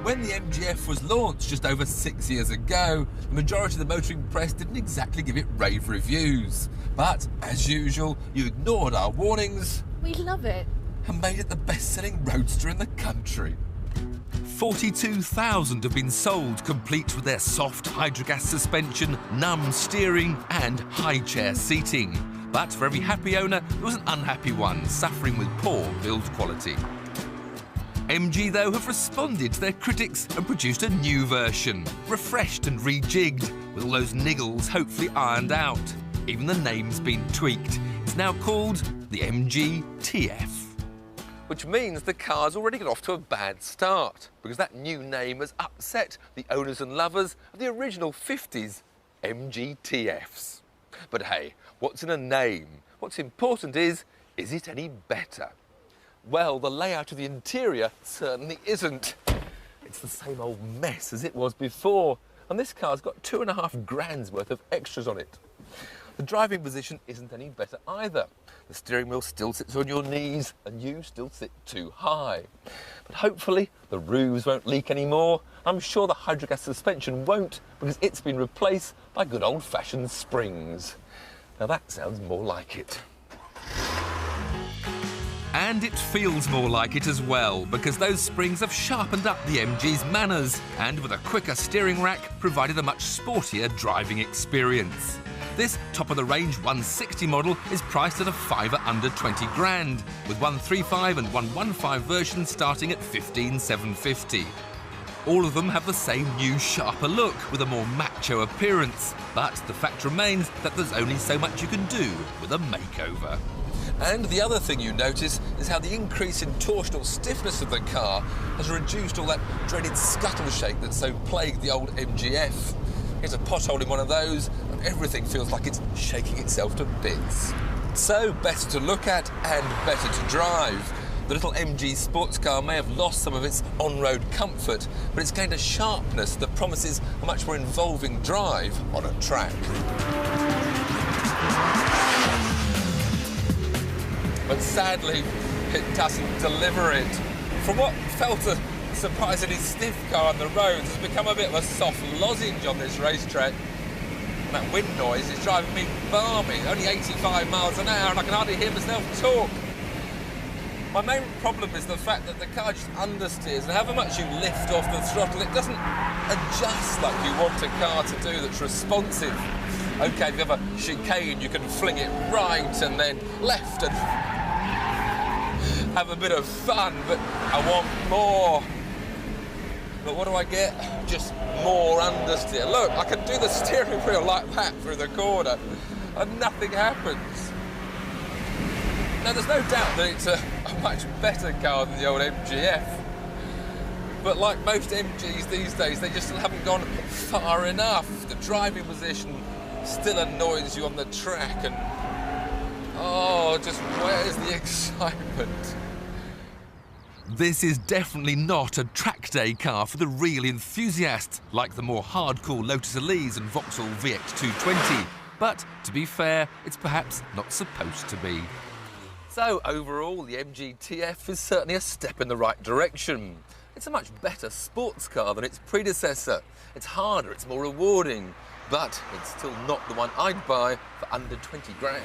When the MGF was launched just over 6 years ago, the majority of the motoring press didn't exactly give it rave reviews. But, as usual, you ignored our warnings. We love it. And made it the best-selling roadster in the country. 42,000 have been sold, complete with their soft hydrogas suspension, numb steering and high chair seating. But for every happy owner, there was an unhappy one, suffering with poor build quality. MG, though, have responded to their critics and produced a new version, refreshed and rejigged, with all those niggles hopefully ironed out. Even the name's been tweaked. It's now called the MGTF. Which means the car's already got off to a bad start, because that new name has upset the owners and lovers of the original 50s MGTFs. But hey, what's in a name? What's important is it any better? Well, the layout of the interior certainly isn't. It's the same old mess as it was before, and this car's got £2.5 grand's worth of extras on it. The driving position isn't any better either. The steering wheel still sits on your knees and you still sit too high. But hopefully the roofs won't leak anymore. I'm sure the hydrogas suspension won't, because it's been replaced by good old-fashioned springs. Now that sounds more like it. And it feels more like it as well, because those springs have sharpened up the MG's manners and, with a quicker steering rack, provided a much sportier driving experience. This top-of-the-range 160 model is priced at a fiver under 20 grand, with 135 and 115 versions starting at 15,750. All of them have the same new, sharper look, with a more macho appearance, but the fact remains that there's only so much you can do with a makeover. And the other thing you notice is how the increase in torsional stiffness of the car has reduced all that dreaded scuttle shake that so plagued the old MGF. Here's a pothole in one of those, and everything feels like it's shaking itself to bits. So, better to look at and better to drive. The little MG sports car may have lost some of its on-road comfort, but it's gained a sharpness that promises a much more involving drive on a track. But sadly, it doesn't deliver it. From what felt a surprisingly stiff car on the roads, has become a bit of a soft lozenge on this racetrack. And that wind noise is driving me balmy, only 85 miles an hour, and I can hardly hear myself talk. My main problem is the fact that the car just understeers, and however much you lift off the throttle, it doesn't adjust like you want a car to do that's responsive. OK, if you have a chicane, you can fling it right and then left and have a bit of fun, but I want more. But what do I get? Just more understeer. Look, I can do the steering wheel like that through the corner and nothing happens. Now, there's no doubt that it's a much better car than the old MGF. But like most MGs these days, they just haven't gone far enough. The driving position still annoys you on the track, and oh, just where's the excitement? This is definitely not a track day car for the real enthusiasts, like the more hardcore Lotus Elise and Vauxhall VX220. But, to be fair, it's perhaps not supposed to be. So, overall, the MGTF is certainly a step in the right direction. It's a much better sports car than its predecessor. It's harder, it's more rewarding, but it's still not the one I'd buy for under 20 grand.